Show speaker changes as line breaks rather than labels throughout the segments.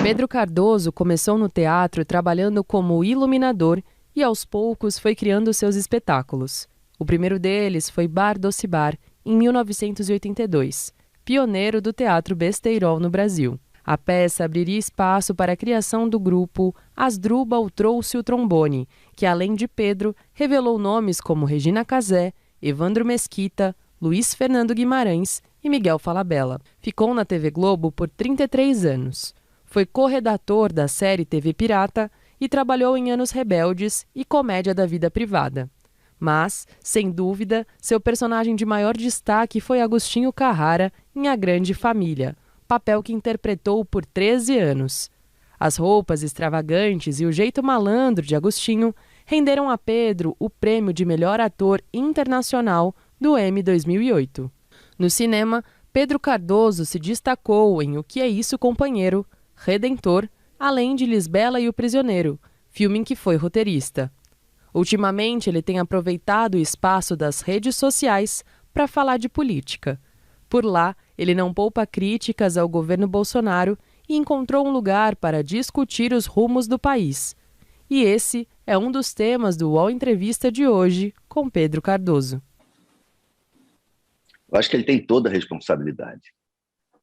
Pedro Cardoso começou no teatro trabalhando como iluminador e aos poucos foi criando seus espetáculos. O primeiro deles foi Bar Doce Bar, em 1982, pioneiro do teatro besteirol no Brasil. A peça abriria espaço para a criação do grupo Asdrubal Trouxe o Trombone, que além de Pedro, revelou nomes como Regina Casé, Evandro Mesquita, Luiz Fernando Guimarães e Miguel Falabella. Ficou na TV Globo por 33 anos. Foi corredator da série TV Pirata e trabalhou em Anos Rebeldes e Comédia da Vida Privada. Mas, sem dúvida, seu personagem de maior destaque foi Agostinho Carrara em A Grande Família, papel que interpretou por 13 anos. As roupas extravagantes e o jeito malandro de Agostinho renderam a Pedro o prêmio de melhor ator internacional do Emmy 2008. No cinema, Pedro Cardoso se destacou em O Que É Isso, Companheiro, Redentor, além de Lisbela e o Prisioneiro, filme em que foi roteirista. Ultimamente, ele tem aproveitado o espaço das redes sociais para falar de política. Por lá, ele não poupa críticas ao governo Bolsonaro e encontrou um lugar para discutir os rumos do país. E esse é um dos temas do UOL Entrevista de hoje com Pedro Cardoso.
Eu acho que ele tem toda a responsabilidade.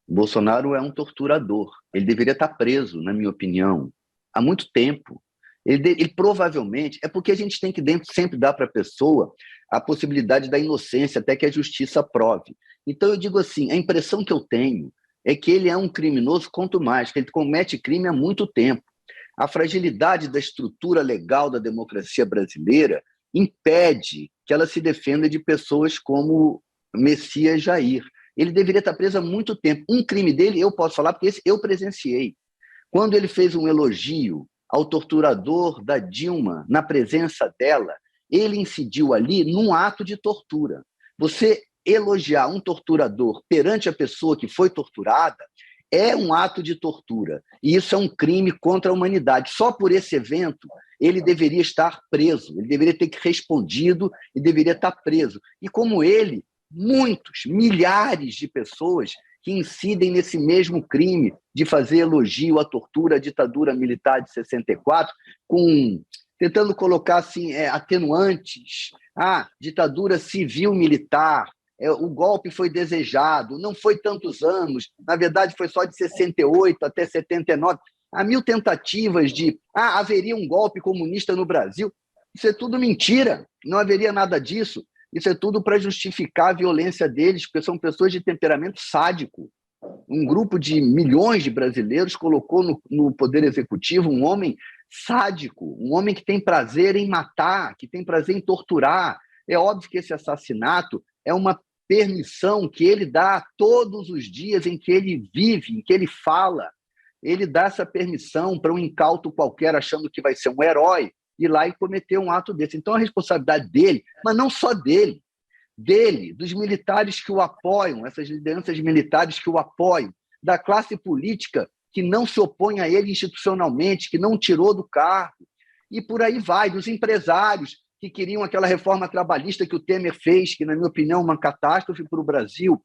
O Bolsonaro é um torturador. Ele deveria estar preso, na minha opinião, há muito tempo. Ele provavelmente... É porque a gente tem que sempre dar para a pessoa a possibilidade da inocência até que a justiça prove. Então, eu digo assim, a impressão que eu tenho é que ele é um criminoso, quanto mais, que ele comete crime há muito tempo. A fragilidade da estrutura legal da democracia brasileira impede que ela se defenda de pessoas como Messias Jair. Ele deveria estar preso há muito tempo. Um crime dele, eu posso falar, porque esse eu presenciei. Quando ele fez um elogio ao torturador da Dilma, na presença dela, ele incidiu ali num ato de tortura. Você elogiar um torturador perante a pessoa que foi torturada é um ato de tortura. E isso é um crime contra a humanidade. Só por esse evento, ele deveria estar preso. Ele deveria ter respondido e deveria estar preso. E como ele, muitos, milhares de pessoas que incidem nesse mesmo crime de fazer elogio à tortura, à ditadura militar de 64, tentando colocar assim, atenuantes. Ditadura civil-militar, o golpe foi desejado, não foi tantos anos, na verdade foi só de 68 até 79. Há 1000 tentativas de haveria um golpe comunista no Brasil. Isso é tudo mentira, não haveria nada disso. Isso é tudo para justificar a violência deles, porque são pessoas de temperamento sádico. Um grupo de milhões de brasileiros colocou no poder executivo um homem sádico, um homem que tem prazer em matar, que tem prazer em torturar. É óbvio que esse assassinato é uma permissão que ele dá todos os dias em que ele vive, em que ele fala. Ele dá essa permissão para um incauto qualquer, achando que vai ser um herói, ir lá e cometer um ato desse. Então, a responsabilidade dele, mas não só dele, dos militares que o apoiam, essas lideranças militares que o apoiam, da classe política que não se opõe a ele institucionalmente, que não o tirou do cargo, e por aí vai, dos empresários que queriam aquela reforma trabalhista que o Temer fez, que, na minha opinião, é uma catástrofe para o Brasil.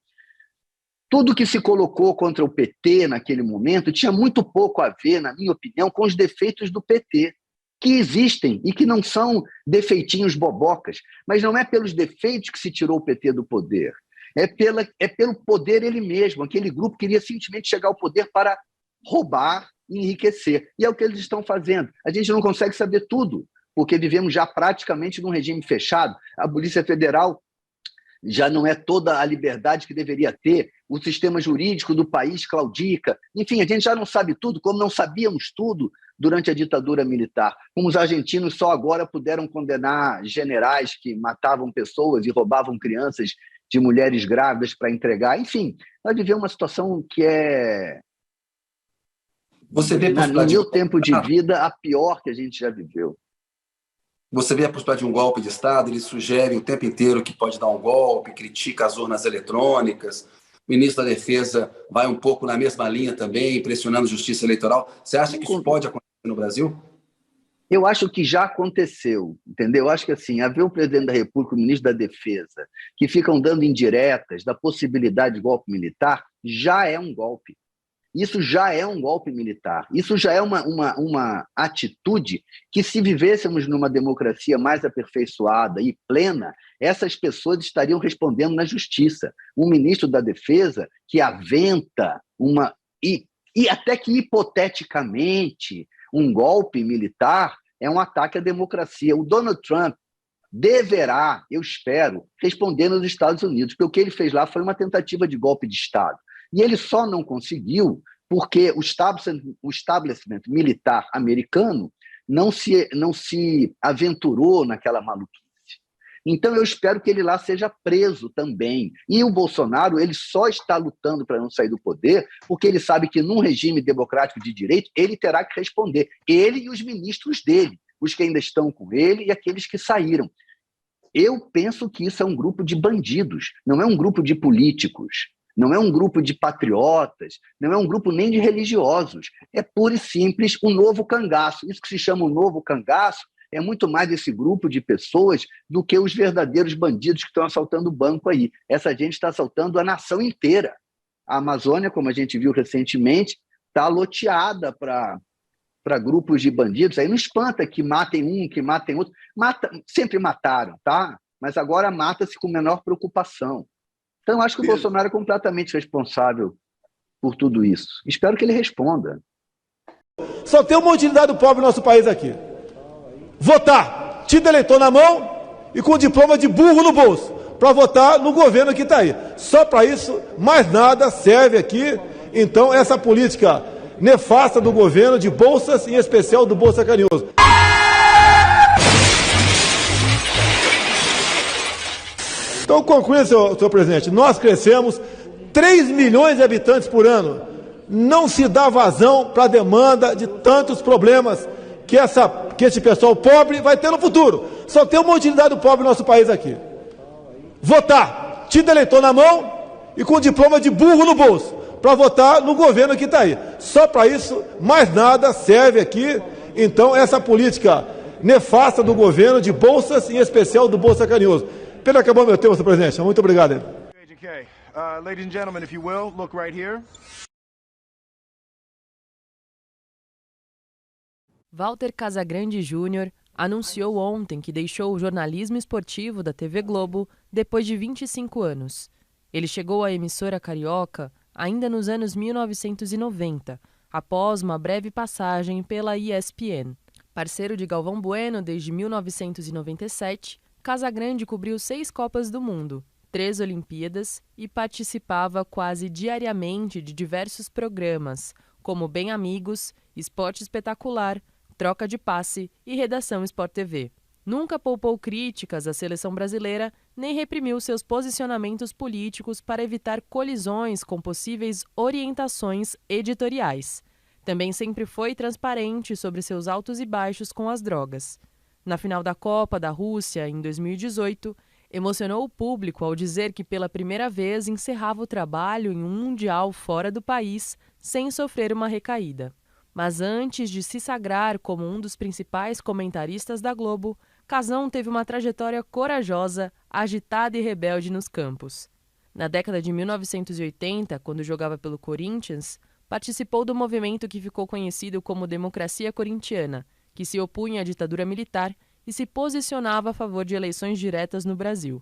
Tudo que se colocou contra o PT naquele momento tinha muito pouco a ver, na minha opinião, com os defeitos do PT, que existem e que não são defeitinhos bobocas, mas não é pelos defeitos que se tirou o PT do poder, é pelo poder ele mesmo. Aquele grupo queria simplesmente chegar ao poder para roubar e enriquecer, e é o que eles estão fazendo. A gente não consegue saber tudo, porque vivemos já praticamente num regime fechado. A Polícia Federal já não é toda a liberdade que deveria ter, o sistema jurídico do país claudica, enfim, a gente já não sabe tudo, como não sabíamos tudo durante a ditadura militar, como os argentinos só agora puderam condenar generais que matavam pessoas e roubavam crianças de mulheres grávidas para entregar. Enfim, nós vivemos uma situação que é, no meu tempo de vida, a pior que a gente já viveu.
Você vê a possibilidade de um golpe de Estado, ele sugere o tempo inteiro que pode dar um golpe, critica as urnas eletrônicas. O ministro da Defesa vai um pouco na mesma linha também, pressionando a justiça eleitoral. Você acha que isso pode acontecer no Brasil?
Eu acho que já aconteceu, entendeu? Eu acho que assim, haver o presidente da República, o ministro da Defesa, que ficam dando indiretas da possibilidade de golpe militar, já é um golpe. Isso já é um golpe militar. Isso já é uma atitude que, se vivêssemos numa democracia mais aperfeiçoada e plena, essas pessoas estariam respondendo na justiça. Um ministro da Defesa que aventa e até que, hipoteticamente, um golpe militar é um ataque à democracia. O Donald Trump deverá, eu espero, responder nos Estados Unidos, porque o que ele fez lá foi uma tentativa de golpe de Estado. E ele só não conseguiu porque o establishment militar americano não se aventurou naquela maluquice. Então, eu espero que ele lá seja preso também. E o Bolsonaro, ele só está lutando para não sair do poder porque ele sabe que, num regime democrático de direito, ele terá que responder. Ele e os ministros dele, os que ainda estão com ele e aqueles que saíram. Eu penso que isso é um grupo de bandidos, não é um grupo de políticos. Não é um grupo de patriotas, não é um grupo nem de religiosos. É puro e simples um novo cangaço. Isso que se chama um novo cangaço é muito mais esse grupo de pessoas do que os verdadeiros bandidos que estão assaltando o banco aí. Essa gente está assaltando a nação inteira. A Amazônia, como a gente viu recentemente, está loteada para grupos de bandidos. Aí não espanta que matem um, que matem outro. Sempre mataram, tá? Mas agora mata-se com menor preocupação. Então, acho que o Bolsonaro é completamente responsável por tudo isso. Espero que ele responda.
Só tem uma utilidade do pobre no nosso país aqui. Votar. Título eleitor na mão e com diploma de burro no bolso. Para votar no governo que está aí. Só para isso, mais nada serve aqui. Então, essa política nefasta do governo de bolsas, em especial do Bolsa Carinhoso. Então, concluindo, senhor presidente, nós crescemos 3 milhões de habitantes por ano. Não se dá vazão para a demanda de tantos problemas que esse pessoal pobre vai ter no futuro. Só tem uma utilidade do pobre no nosso país aqui. Votar. Título eleitor na mão e com diploma de burro no bolso. Para votar no governo que está aí. Só para isso, mais nada serve aqui. Então, essa política nefasta do governo de bolsas, em especial do Bolsa Carinhoso. Pelo acabou meu tempo, senhor presidente. Muito obrigado.
Ladies and gentlemen, if you will, look right here.
Walter Casagrande Júnior anunciou ontem que deixou o jornalismo esportivo da TV Globo depois de 25 anos. Ele chegou à emissora carioca ainda nos anos 1990, após uma breve passagem pela ESPN. Parceiro de Galvão Bueno desde 1997, Casagrande cobriu 6 Copas do Mundo, 3 Olimpíadas e participava quase diariamente de diversos programas, como Bem Amigos, Esporte Espetacular, Troca de Passe e Redação Sport TV. Nunca poupou críticas à seleção brasileira, nem reprimiu seus posicionamentos políticos para evitar colisões com possíveis orientações editoriais. Também sempre foi transparente sobre seus altos e baixos com as drogas. Na final da Copa da Rússia, em 2018, emocionou o público ao dizer que pela primeira vez encerrava o trabalho em um mundial fora do país sem sofrer uma recaída. Mas antes de se sagrar como um dos principais comentaristas da Globo, Casão teve uma trajetória corajosa, agitada e rebelde nos campos. Na década de 1980, quando jogava pelo Corinthians, participou do movimento que ficou conhecido como Democracia Corintiana, que se opunha à ditadura militar e se posicionava a favor de eleições diretas no Brasil.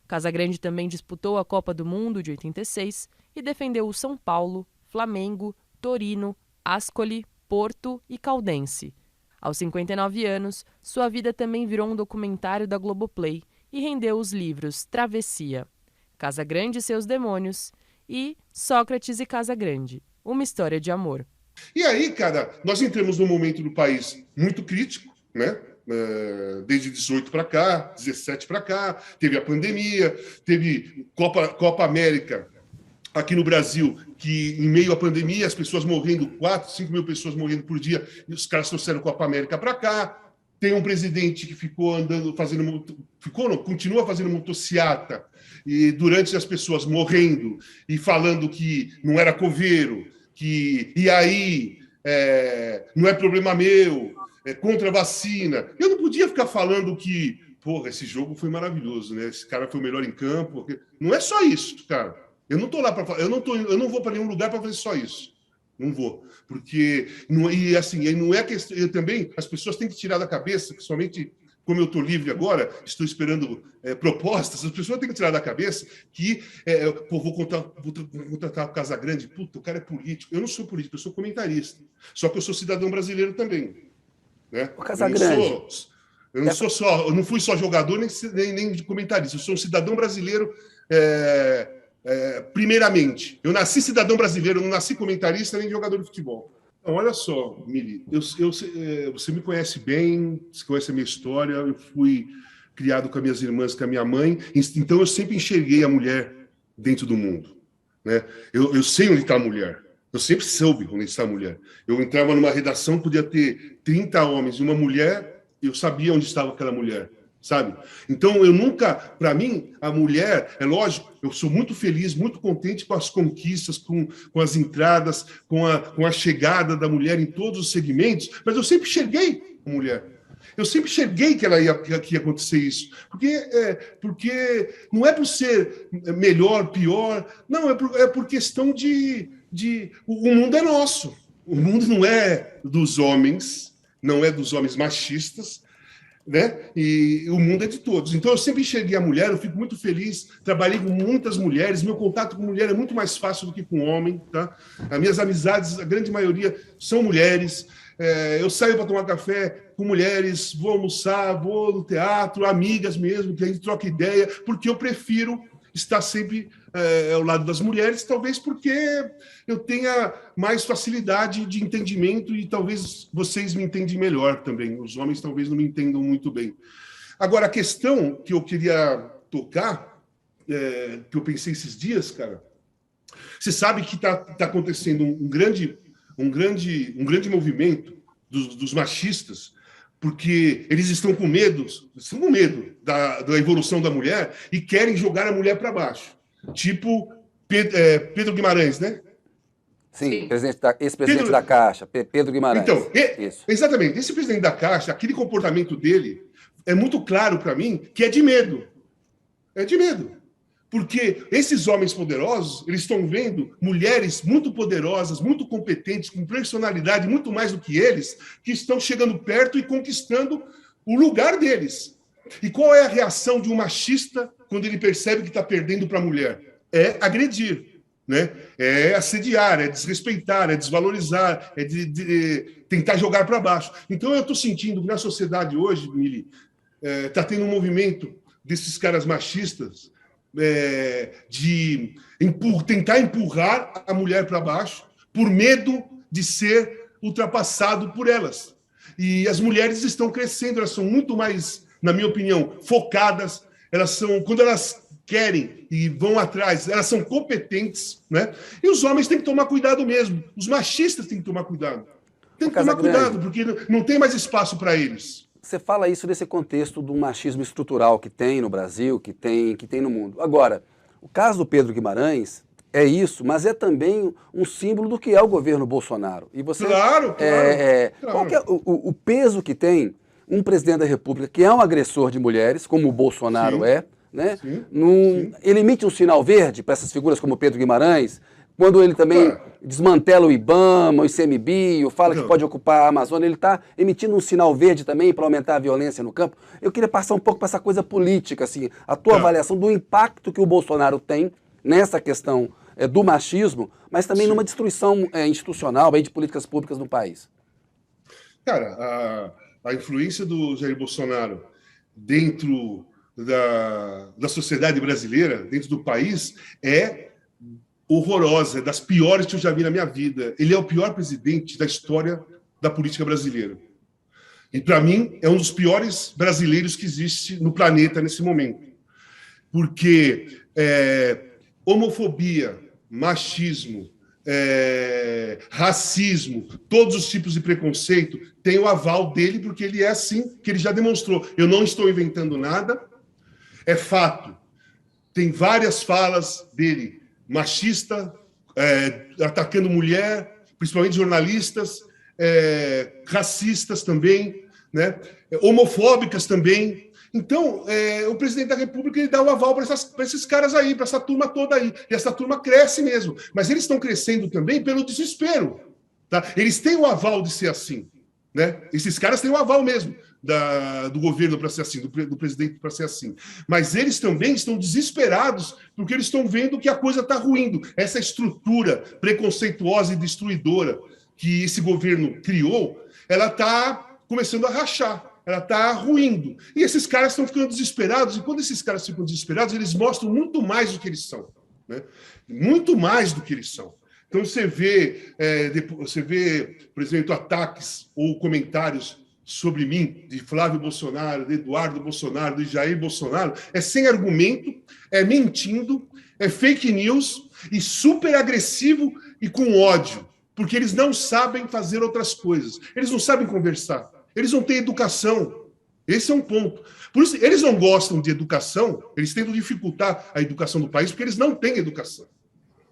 Casagrande também disputou a Copa do Mundo de 86 e defendeu o São Paulo, Flamengo, Torino, Ascoli, Porto e Caldense. Aos 59 anos, sua vida também virou um documentário da Globoplay e rendeu os livros Travessia, Casagrande e seus Demônios e Sócrates e Casagrande, uma história de amor.
E aí, cara, nós entramos num momento do país muito crítico, né? Desde 18 para cá, 17 para cá, teve a pandemia, teve Copa América aqui no Brasil, que em meio à pandemia, as pessoas morrendo, 4, 5 mil pessoas morrendo por dia, e os caras trouxeram Copa América para cá. Tem um presidente que ficou andando, continua fazendo motociata, e durante as pessoas morrendo e falando que não era coveiro, e aí não é problema meu, é contra a vacina. Eu não podia ficar falando que, porra, esse jogo foi maravilhoso, né? Esse cara foi o melhor em campo. Não é só isso, cara. Eu não tô lá para, eu não vou para nenhum lugar para fazer só isso. Não vou. Porque, não, e assim, não é questão. Eu também, as pessoas têm que tirar da cabeça, que somente, como eu estou livre agora, estou esperando propostas, as pessoas têm que tirar da cabeça que vou contratar o Casagrande, puta, o cara é político. Eu não sou político, eu sou comentarista. Só que eu sou cidadão brasileiro também. Né?
O Casagrande.
Eu não fui só jogador nem comentarista, eu sou um cidadão brasileiro. Primeiramente, eu nasci cidadão brasileiro, não nasci comentarista nem jogador de futebol. Então, olha só, Mili, você me conhece bem, você conhece a minha história, eu fui criado com as minhas irmãs, com a minha mãe, então eu sempre enxerguei a mulher dentro do mundo. Né? Eu sei onde está a mulher, eu sempre soube onde está a mulher. Eu entrava numa redação, podia ter 30 homens e uma mulher, eu sabia onde estava aquela mulher. Sabe? Então, eu nunca, para mim, a mulher, é lógico, eu sou muito feliz, muito contente com as conquistas, com as entradas, com a chegada da mulher em todos os segmentos, mas eu sempre enxerguei a mulher. Eu sempre enxerguei que ia acontecer isso. Porque não é por ser melhor, pior, não, é por questão de... O mundo é nosso. O mundo não é dos homens, não é dos homens machistas, né? E o mundo é de todos. Então, eu sempre enxerguei a mulher, eu fico muito feliz, trabalhei com muitas mulheres, meu contato com mulher é muito mais fácil do que com homem, tá? As minhas amizades, a grande maioria, são mulheres. Eu saio para tomar café com mulheres, vou almoçar, vou no teatro, amigas mesmo, que a gente troca ideia, porque eu prefiro estar sempre ao lado das mulheres, talvez porque eu tenha mais facilidade de entendimento e talvez vocês me entendem melhor também. Os homens talvez não me entendam muito bem. Agora, a questão que eu queria tocar, que eu pensei esses dias, cara, você sabe que está acontecendo um grande movimento dos machistas, porque eles estão com medo da evolução da mulher e querem jogar a mulher para baixo. Tipo Pedro Guimarães, né?
Sim, ex-presidente da Caixa, Pedro Guimarães.
Então,
isso.
Exatamente, esse presidente da Caixa, aquele comportamento dele é muito claro para mim que é de medo. É de medo. Porque esses homens poderosos, eles estão vendo mulheres muito poderosas, muito competentes, com personalidade muito mais do que eles, que estão chegando perto e conquistando o lugar deles. E qual é a reação de um machista quando ele percebe que está perdendo para a mulher? É agredir, né? É assediar, é desrespeitar, é desvalorizar, é de tentar jogar para baixo. Então, eu estou sentindo que na sociedade hoje, Mili, está tendo um movimento desses caras machistas de tentar empurrar a mulher para baixo por medo de ser ultrapassado por elas. E as mulheres estão crescendo, elas são muito mais, na minha opinião, focadas, quando elas querem e vão atrás, elas são competentes, né? E os homens têm que tomar cuidado mesmo, os machistas têm que tomar cuidado. Tem que tomar cuidado, porque não tem mais espaço para eles.
Você fala isso nesse contexto do machismo estrutural que tem no Brasil, que tem no mundo. Agora, o caso do Pedro Guimarães é isso, mas é também um símbolo do que é o governo Bolsonaro. E você,
claro.
Qual que é o peso que tem um presidente da República que é um agressor de mulheres, como o Bolsonaro né? Ele emite um sinal verde para essas figuras como Pedro Guimarães, quando ele também desmantela o IBAMA, o ICMBio, fala que pode ocupar a Amazônia, ele está emitindo um sinal verde também para aumentar a violência no campo. Eu queria passar um pouco para essa coisa política, assim, a tua avaliação do impacto que o Bolsonaro tem nessa questão do machismo, mas também numa destruição institucional de políticas públicas no país.
Cara, a influência do Jair Bolsonaro dentro da sociedade brasileira, dentro do país, é horrorosa, é das piores que eu já vi na minha vida. Ele é o pior presidente da história da política brasileira. E, para mim, é um dos piores brasileiros que existe no planeta nesse momento. Porque homofobia, machismo, racismo, todos os tipos de preconceito, tem o aval dele, porque ele é assim, que ele já demonstrou. Eu não estou inventando nada, é fato. Tem várias falas dele, machista, atacando mulher, principalmente jornalistas, racistas também, né? Homofóbicas também. Então, o presidente da República ele dá o aval para esses caras aí, para essa turma toda aí. E essa turma cresce mesmo. Mas eles estão crescendo também pelo desespero. Tá? Eles têm o aval de ser assim. Né? Esses caras têm o aval mesmo do governo para ser assim, do presidente para ser assim. Mas eles também estão desesperados porque eles estão vendo que a coisa está ruindo. Essa estrutura preconceituosa e destruidora que esse governo criou, ela está começando a rachar. Ela está ruindo. E esses caras estão ficando desesperados, e quando esses caras ficam desesperados, eles mostram muito mais do que eles são. Né? Muito mais do que eles são. Então, você vê, por exemplo, ataques ou comentários sobre mim, de Flávio Bolsonaro, de Eduardo Bolsonaro, de Jair Bolsonaro, é sem argumento, é mentindo, é fake news e super agressivo e com ódio, porque eles não sabem fazer outras coisas. Eles não sabem conversar. Eles não têm educação. Esse é um ponto. Por isso, eles não gostam de educação, eles tentam dificultar a educação do país porque eles não têm educação.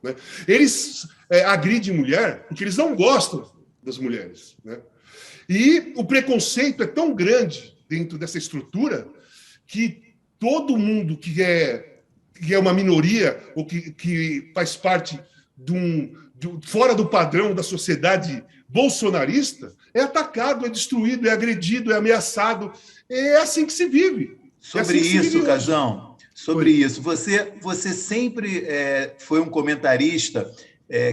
Né? Eles agridem mulher porque eles não gostam das mulheres. Né? E o preconceito é tão grande dentro dessa estrutura que todo mundo que é uma minoria ou que faz parte fora do padrão da sociedade bolsonarista é atacado, é destruído, é agredido, é ameaçado. É assim que se vive.
Sobre isso, Cazão, sobre isso. Você sempre foi um comentarista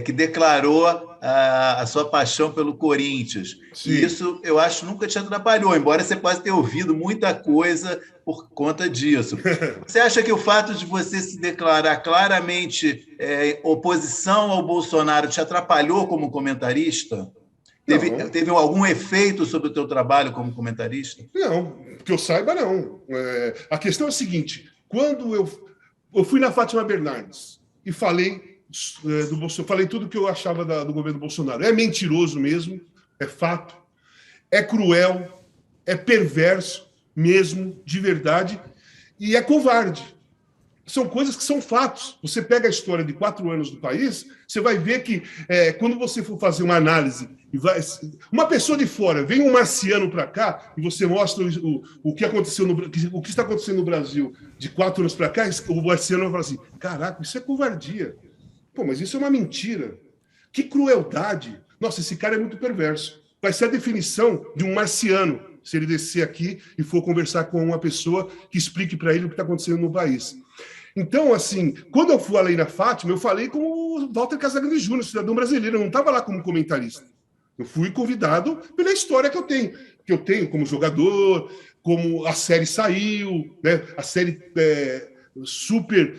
que declarou a sua paixão pelo Corinthians. Sim. E isso, eu acho, nunca te atrapalhou, embora você possa ter ouvido muita coisa por conta disso. Você acha que o fato de você se declarar claramente oposição ao Bolsonaro te atrapalhou como comentarista? Teve algum efeito sobre o teu trabalho como comentarista?
Não, que eu saiba, não. A questão é a seguinte, quando eu fui na Fátima Bernardes e falei do Bolsonaro, falei tudo o que eu achava do governo Bolsonaro. É mentiroso mesmo, é fato, é cruel, é perverso mesmo, de verdade, e é covarde. São coisas que são fatos. Você pega a história de 4 anos do país, você vai ver que quando você for fazer uma análise, uma pessoa de fora, vem um marciano para cá e você mostra o que aconteceu o que está acontecendo no Brasil de 4 anos para cá, o marciano vai falar assim, caraca, isso é covardia. Pô, mas isso é uma mentira. Que crueldade. Nossa, esse cara é muito perverso. Vai ser a definição de um marciano, se ele descer aqui e for conversar com uma pessoa que explique para ele o que está acontecendo no país. Então, assim, quando eu falei na Fátima, eu falei com o Walter Casagrande Júnior, cidadão brasileiro, eu não estava lá como comentarista. Eu fui convidado pela história que eu tenho como jogador, como a série saiu, né? A série um super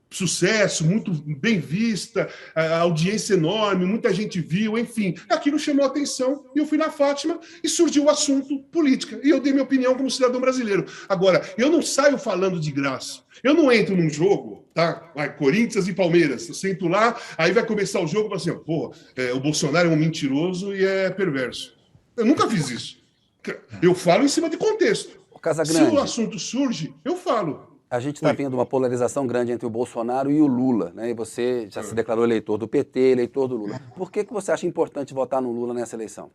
sucesso, muito bem vista, a audiência enorme, muita gente viu, enfim. Aquilo chamou a atenção e eu fui na Fátima e surgiu o assunto política. E eu dei minha opinião como cidadão brasileiro. Agora, eu não saio falando de graça. Eu não entro num jogo, tá? Corinthians e Palmeiras. Eu sento lá, aí vai começar o jogo e falo assim, o Bolsonaro é um mentiroso e é perverso. Eu nunca fiz isso. Eu falo em cima de contexto. Se o assunto surge, eu falo.
A gente está vendo uma polarização grande entre o Bolsonaro e o Lula, né? E você já se declarou eleitor do PT, eleitor do Lula. Por que você acha importante votar no Lula nessa eleição?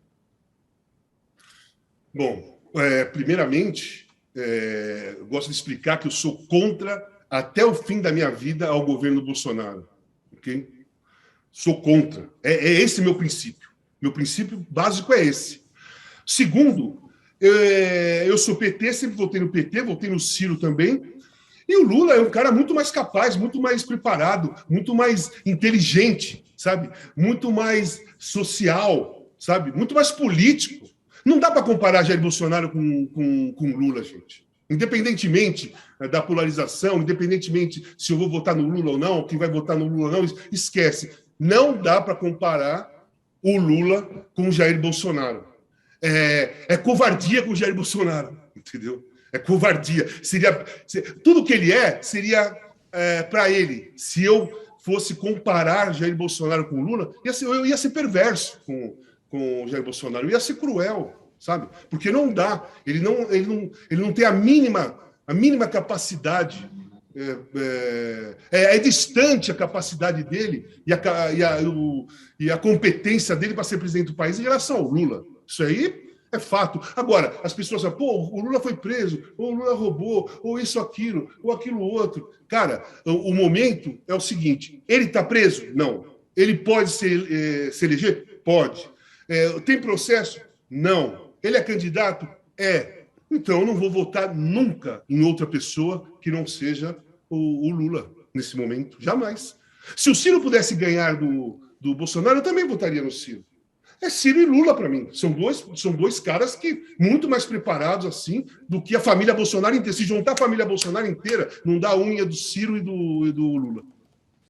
Bom, primeiramente, eu gosto de explicar que eu sou contra, até o fim da minha vida, ao governo Bolsonaro. Okay? Sou contra. É esse meu princípio. Meu princípio básico é esse. Segundo, eu sou PT, sempre votei no PT, votei no Ciro também. E o Lula é um cara muito mais capaz, muito mais preparado, muito mais inteligente, sabe? Muito mais social, sabe? Muito mais político. Não dá para comparar Jair Bolsonaro com Lula, gente. Independentemente da polarização, independentemente se eu vou votar no Lula ou não, quem vai votar no Lula ou não, esquece. Não dá para comparar o Lula com o Jair Bolsonaro. É covardia com o Jair Bolsonaro, entendeu? É covardia. Tudo que ele seria para ele. Se eu fosse comparar Jair Bolsonaro com Lula, eu ia ser perverso com Jair Bolsonaro. Eu ia ser cruel, sabe? Porque não dá. Ele não tem a mínima capacidade. É distante a capacidade dele e a competência dele para ser presidente do país em relação ao Lula. Isso aí é fato. Agora, as pessoas falam, o Lula foi preso, ou o Lula roubou, ou isso, aquilo, ou aquilo outro. Cara, o momento é o seguinte, ele está preso? Não. Ele pode se eleger? Pode. Tem processo? Não. Ele é candidato? É. Então, eu não vou votar nunca em outra pessoa que não seja o Lula, nesse momento. Jamais. Se o Ciro pudesse ganhar do Bolsonaro, eu também votaria no Ciro. É Ciro e Lula para mim. São dois caras que muito mais preparados assim do que a família Bolsonaro inteira. Se juntar a família Bolsonaro inteira, não dá unha do Ciro e do Lula.